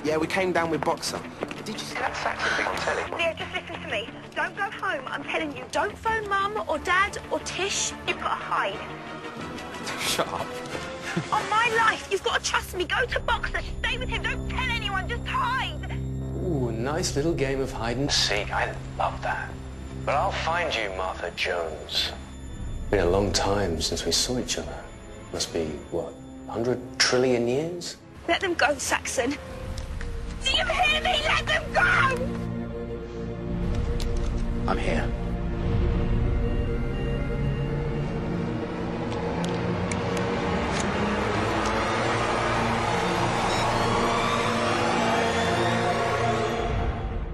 Yeah, we came down with Boxer. Did you see that Saxon thing on telly? Leah, just listen to me. Don't go home. I'm telling you, don't phone Mum or Dad or Tish. You've got to hide. Shut up. On my life, you've got to trust me. Go to Boxer. Stay with him. Don't tell anyone. Just hide. Ooh, nice little game of hide and seek. I love that. But I'll find you, Martha Jones. Been a long time since we saw each other. Must be, what, 100 trillion years? Let them go, Saxon. Do you hear me? Let them go! I'm here.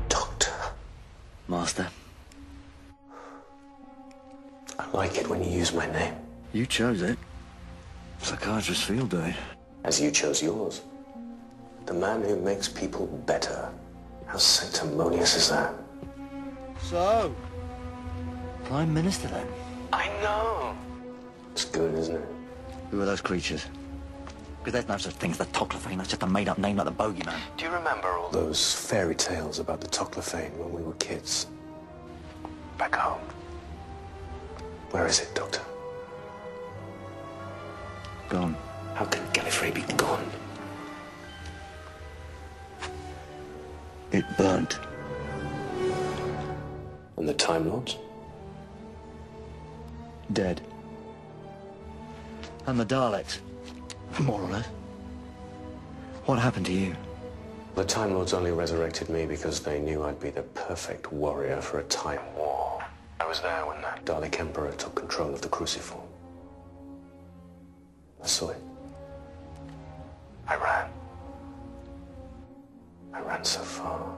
Doctor. Master. I like it when you use my name. You chose it. Psychiatrist field day. As you chose yours. The man who makes people better. How sanctimonious is that? So? Prime Minister, then? I know. It's good, isn't it? Who are those creatures? Because there's no such thing as the Toclophane. That's just a made-up name like the Bogeyman. Do you remember all those fairy tales about the Toclophane when we were kids? Back home. Where is it, Doctor? Gone. How can Gallifrey be gone? It burnt. And the Time Lords? Dead. And the Daleks? More or less. What happened to you? The Time Lords only resurrected me because they knew I'd be the perfect warrior for a time war. I was there when that Dalek Emperor took control of the Cruciform. I saw it. I ran. I ran so far.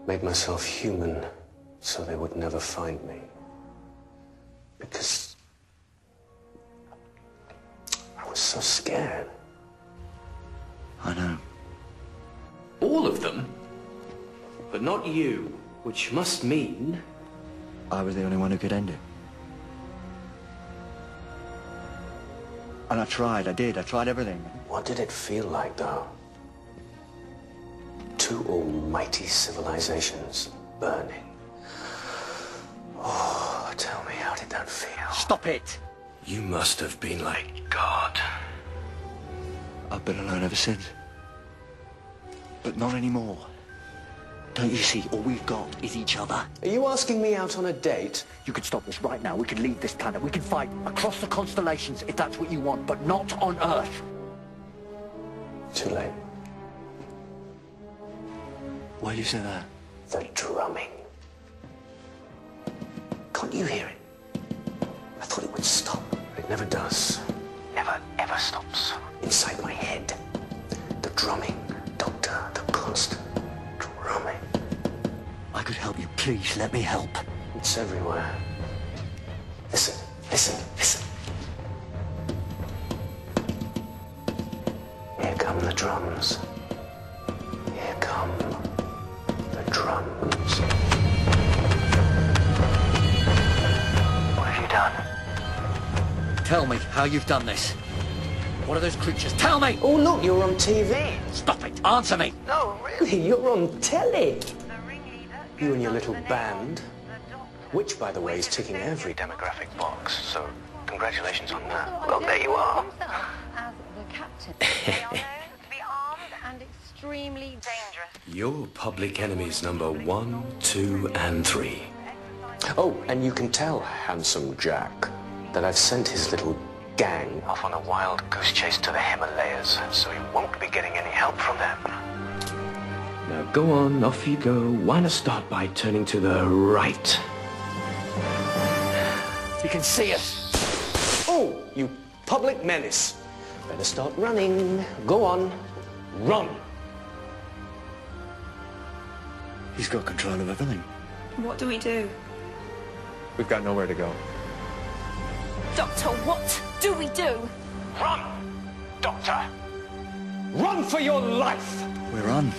Made myself human so they would never find me. Because I was so scared. I know. All of them? But not you, which must mean... I was the only one who could end it. And I tried, I tried everything. What did it feel like, though? Two almighty civilizations burning. Oh, tell me, how did that feel? Stop it! You must have been like God. I've been alone ever since. But not anymore. Don't you see, all we've got is each other. Are you asking me out on a date? You could stop this right now. We could leave this planet. We could fight across the constellations if that's what you want, but not on Earth. Too late. Why do you say that? The drumming. Can't you hear it? I thought it would stop. It never does. Never, ever stops. Inside my head. The drumming, Doctor. The constant drumming. I could help you. Please, let me help. It's everywhere. Listen, listen, listen. Here come the drums. Here come the drums. What have you done? Tell me how you've done this. What are those creatures? Tell me! Oh, look, you're on TV. Stop it! Answer me! No, really, you're on telly. You and your little band. Which, by the way, is ticking every demographic box, so congratulations on that. Well, there you are. As the captain. They are known to be armed and extremely dangerous. You're public enemies number 1, 2, and 3. Oh, and you can tell Handsome Jack that I've sent his little gang off on a wild goose chase to the Himalayas, so he won't be getting any help from them. Now go on, off you go. Why not start by turning to the right? You can see us. Oh, you public menace. Better start running. Go on. Run. He's got control of everything. What do we do? We've got nowhere to go. Doctor, what do we do? Run, Doctor. Run for your life. We're on.